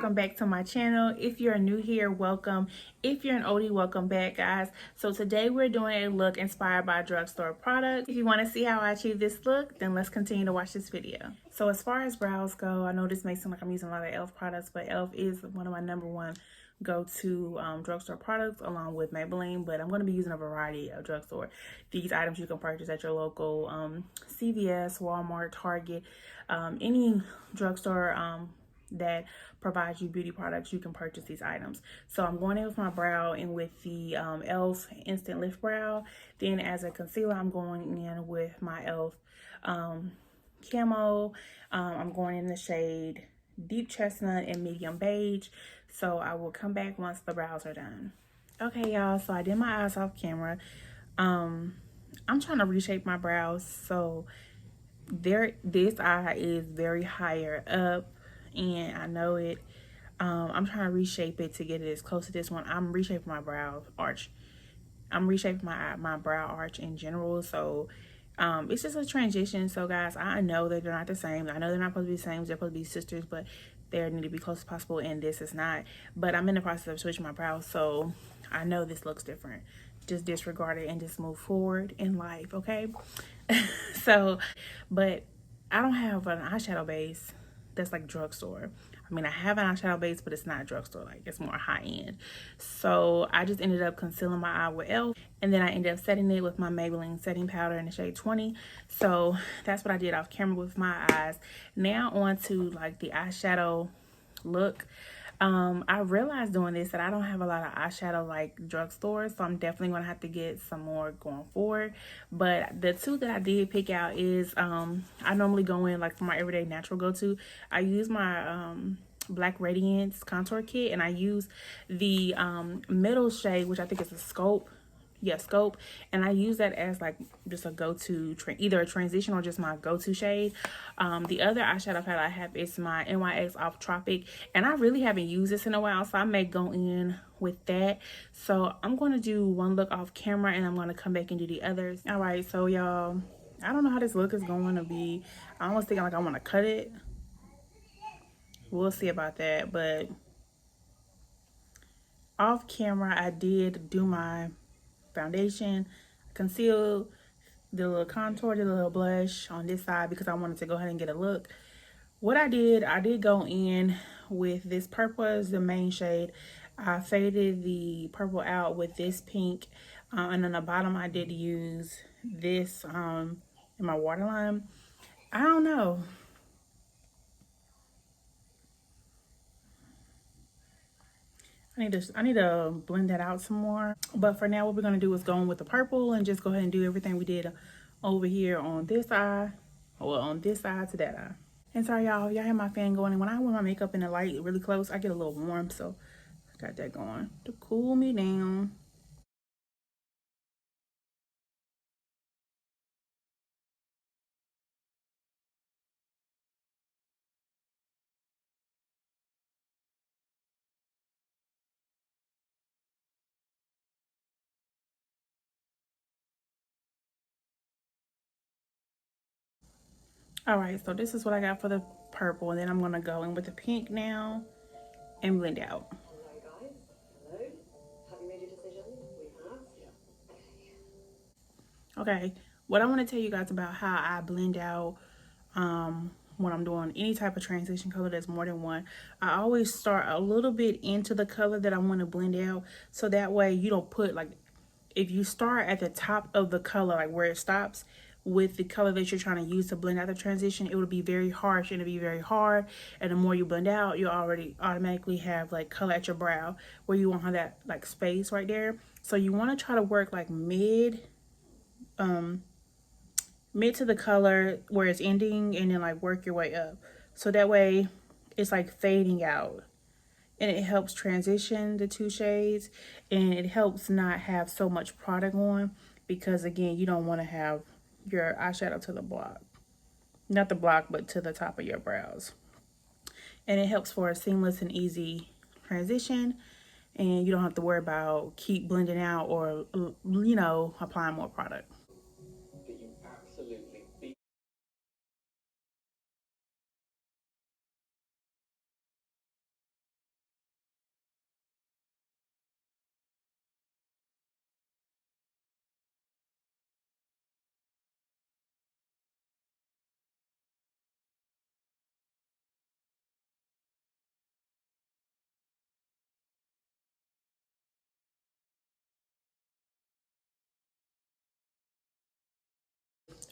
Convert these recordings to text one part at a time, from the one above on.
welcome back to my channel. If you're new here, welcome. If you're an oldie, welcome back, guys. So today we're doing a look inspired by drugstore products. If you want to see how I achieve this look, then let's continue to watch this video. So as far as brows go, I know this may seem like I'm using a lot of E.L.F products, but E.L.F is one of my #1 go-to drugstore products, along with Maybelline. But I'm going to be using a variety of drugstore. These items you can purchase at your local CVS, Walmart, Target, any drugstore that provides you beauty products. You can purchase these items. So I'm going in with my brow and with the E.L.F Instant Lift Brow. Then as a concealer, I'm going in with my E.L.F Camo. I'm going in the shade Deep Chestnut and Medium Beige. So I will come back once the brows are done. Okay, y'all, so I did my eyes off camera. I'm trying to reshape my brows. So this eye is very higher up, and I know it. I'm trying to reshape it to get it as close to this one. I'm reshaping my brow arch. I'm reshaping my brow arch in general. So it's just a transition. So guys, I know that they're not the same. I know they're not supposed to be the same. They're supposed to be sisters, but they need to be close as possible, and this is not. But I'm in the process of switching my brows, so I know this looks different. Just disregard it and just move forward in life, okay? So, but I don't have an eyeshadow base that's like drugstore. I mean, I have an eyeshadow base, but it's not drugstore. Like, it's more high end. So I just ended up concealing my eye with E.L.F, and then I ended up setting it with my Maybelline setting powder in the shade 20. So that's what I did off camera with my eyes. Now on to like the eyeshadow look. I realized doing this that I don't have a lot of eyeshadow like drugstore, so I'm definitely gonna have to get some more going forward. But the two that I did pick out is I normally go in like for my everyday natural go-to. I use my black Radiance contour kit, and I use the middle shade, which I think is a Scope. Yeah, Scope. And I use that as like just a go-to, either a transition or just my go-to shade. The other eyeshadow palette I have is my NYX Off Tropic, and I really haven't used this in a while, so I may go in with that. So I'm going to do one look off camera, and I'm going to come back and do the others. All right, so y'all, I don't know how this look is going to be. I almost think like I want to cut it. We'll see about that. But off camera, I did do my foundation, conceal, the little contour, the little blush on this side because I wanted to go ahead and get a look. What I did go in with this purple as the main shade. I faded the purple out with this pink, and on the bottom I did use this in my waterline. I don't know. I need to blend that out some more. But for now, what we're going to do is go in with the purple and just go ahead and do everything we did over here on this eye. Or on this side to that eye. And sorry, y'all hear my fan going. And when I wear my makeup in the light really close, I get a little warm. So I got that going to cool me down. All right, so this is what I got for the purple, and then I'm gonna go in with the pink now and blend out. Hello guys, hello. Have you made your decision? We have. Yeah. Okay, what I want to tell you guys about how I blend out when I'm doing any type of transition color that's more than one. I always start a little bit into the color that I want to blend out, so that way you don't put like, if you start at the top of the color, like where it stops with the color that you're trying to use to blend out the transition, it would be very harsh and it'd be very hard. And the more you blend out, you already automatically have like color at your brow where you won't have that like space right there. So you want to try to work like mid to the color where it's ending, and then like work your way up. So that way it's like fading out, and it helps transition the two shades, and it helps not have so much product on, because again, you don't want to have your eyeshadow to the block, not the block, but to the top of your brows. And it helps for a seamless and easy transition, and you don't have to worry about keep blending out or, you know, applying more product. That you absolutely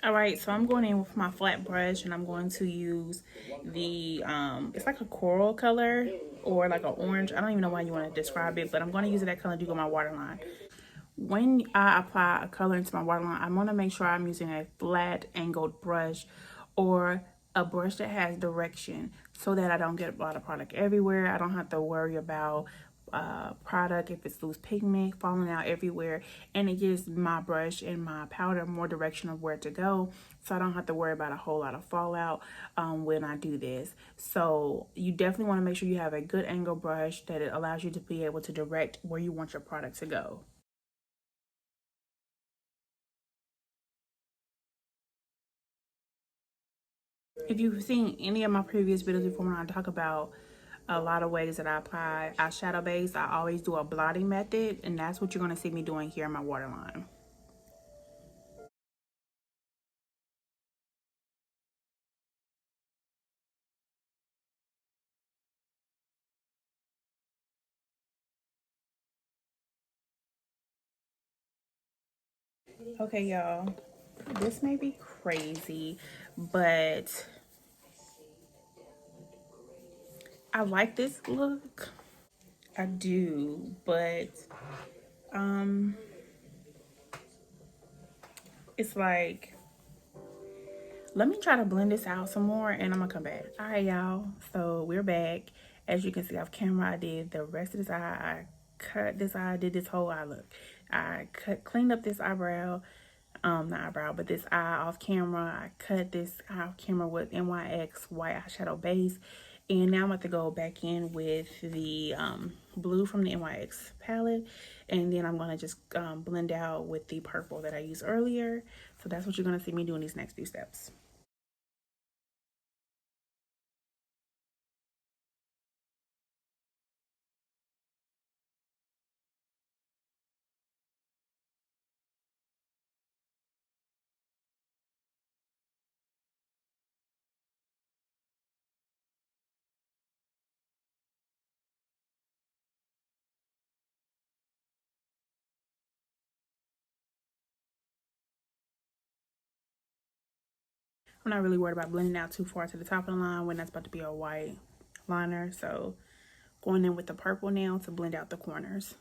All right, so I'm going in with my flat brush and I'm going to use the, it's like a coral color or like an orange. I don't even know why you want to describe it, but I'm going to use that color to do my waterline. When I apply a color into my waterline, I want to make sure I'm using a flat angled brush or a brush that has direction so that I don't get a lot of product everywhere. I don't have to worry about product if it's loose pigment falling out everywhere, and it gives my brush and my powder more direction of where to go, so I don't have to worry about a whole lot of fallout when I do this. So you definitely want to make sure you have a good angle brush that it allows you to be able to direct where you want your product to go. If you've seen any of my previous videos before, when I talk about a lot of ways that I apply eyeshadow base, I always do a blotting method, and that's what you're going to see me doing here in my waterline. Okay, y'all, this may be crazy, but I like this look. I do, but it's like, let me try to blend this out some more and I'm gonna come back. All right, y'all, so we're back. As you can see off camera, I did the rest of this eye. I cut this eye, did this whole eye look. I cleaned up this eyebrow, not eyebrow, but this eye off camera. I cut this eye off camera with NYX white eyeshadow base. And now I'm about to go back in with the blue from the NYX palette. And then I'm going to just blend out with the purple that I used earlier. So that's what you're going to see me doing these next few steps. I'm not really worried about blending out too far to the top of the line when that's about to be a white liner. So going in with the purple now to blend out the corners.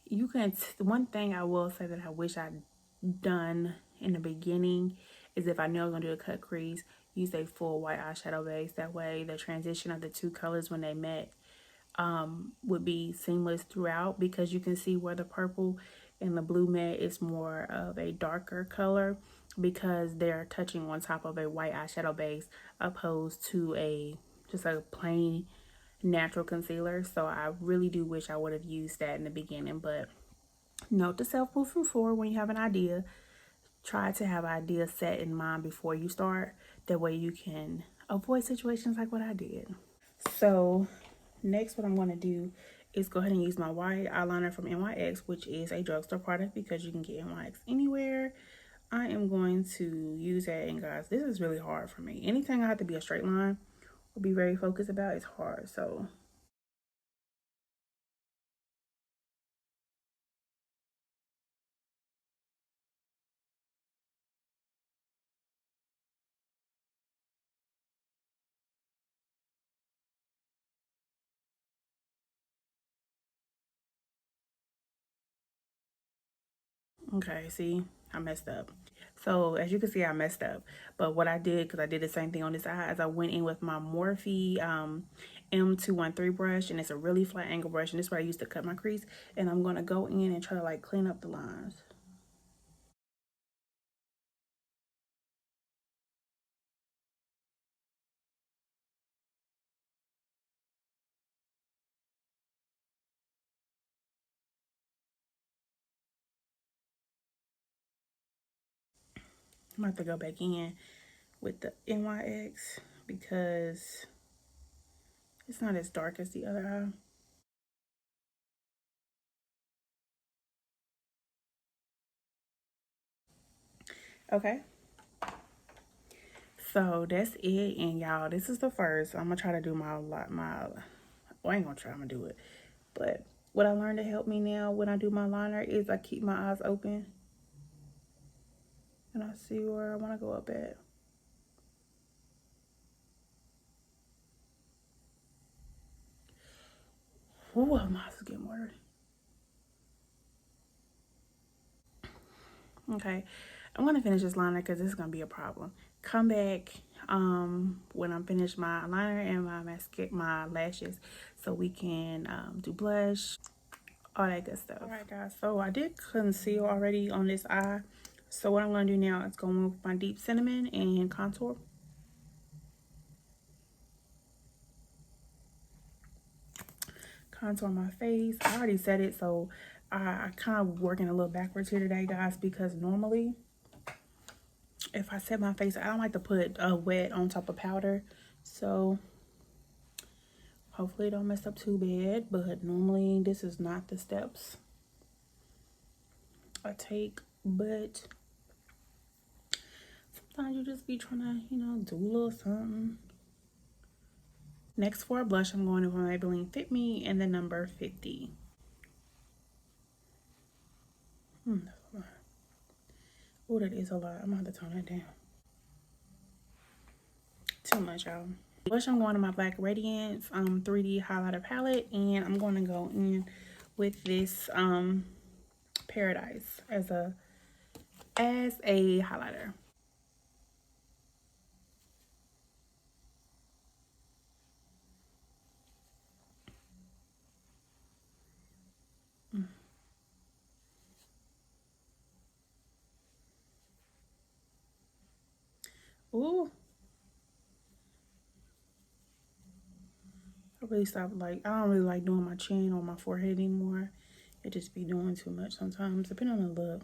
You can, one thing I will say that I wish I'd done in the beginning is if I knew I was going to do a cut crease, use a full white eyeshadow base. That way the transition of the two colors when they met would be seamless throughout, because you can see where the purple and the blue met is more of a darker color because they're touching on top of a white eyeshadow base opposed to a just a plain natural concealer. So I really do wish I would have used that in the beginning, but note to self moving forward, when you have an idea, try to have ideas set in mind before you start. That way you can avoid situations like what I did. So next, what I'm going to do is go ahead and use my white eyeliner from NYX, which is a drugstore product because you can get NYX anywhere. I am going to use that, and guys, this is really hard for me. Anything I have to be a straight line or be very focused about is hard. So okay, see, I messed up. So as you can see, I messed up. But what I did, because I did the same thing on this eye, is I went in with my Morphe M213 brush, and it's a really flat angle brush, and this is what I used to cut my crease. And I'm going to go in and try to like clean up the lines. I'm going to have to go back in with the NYX because it's not as dark as the other eye. Okay. So that's it, and y'all, this is the first. I'm gonna try to do well, I ain't gonna try, I'm gonna do it. But what I learned to help me now when I do my liner is I keep my eyes open. And I see where I wanna go up at. Ooh, my eyes is getting watery. Okay, I'm gonna finish this liner because this is gonna be a problem. Come back when I'm finished my liner and my mascara, my lashes, so we can do blush, all that good stuff. All right, guys. So I did conceal already on this eye. So what I'm gonna do now is go in with my deep cinnamon and contour. Contour my face. I already said it, so I kind of working a little backwards here today, guys, because normally if I set my face, I don't like to put wet on top of powder. So hopefully it don't mess up too bad, but normally this is not the steps I take, but sometimes you just be trying to, you know, do a little something. Next, for a blush, I'm going to Maybelline Fit Me in the number 50. Oh, that is a lot. I'm gonna have to tone that down. Too much, y'all. Blush, I'm going to my Black Radiance 3D highlighter palette, and I'm going to go in with this Paradise as a highlighter. Ooh. I really stopped, I don't really like doing my chin or my forehead anymore. It just be doing too much sometimes, depending on the look.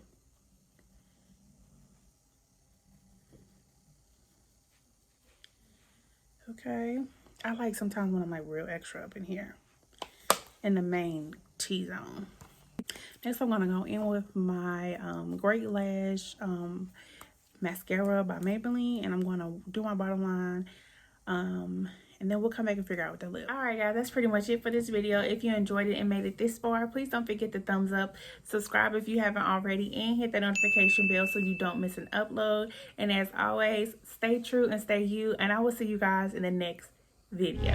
Okay. I like sometimes when I'm like real extra up in here. In the main T-zone. Next, I'm going to go in with my Great Lash Mascara by Maybelline. And I'm going to do my bottom line. And then we'll come back and figure out what the lip. Alright, guys, that's pretty much it for this video. If you enjoyed it and made it this far, please don't forget to thumbs up, subscribe if you haven't already, and hit that notification bell so you don't miss an upload. And as always, stay true and stay you. And I will see you guys in the next video.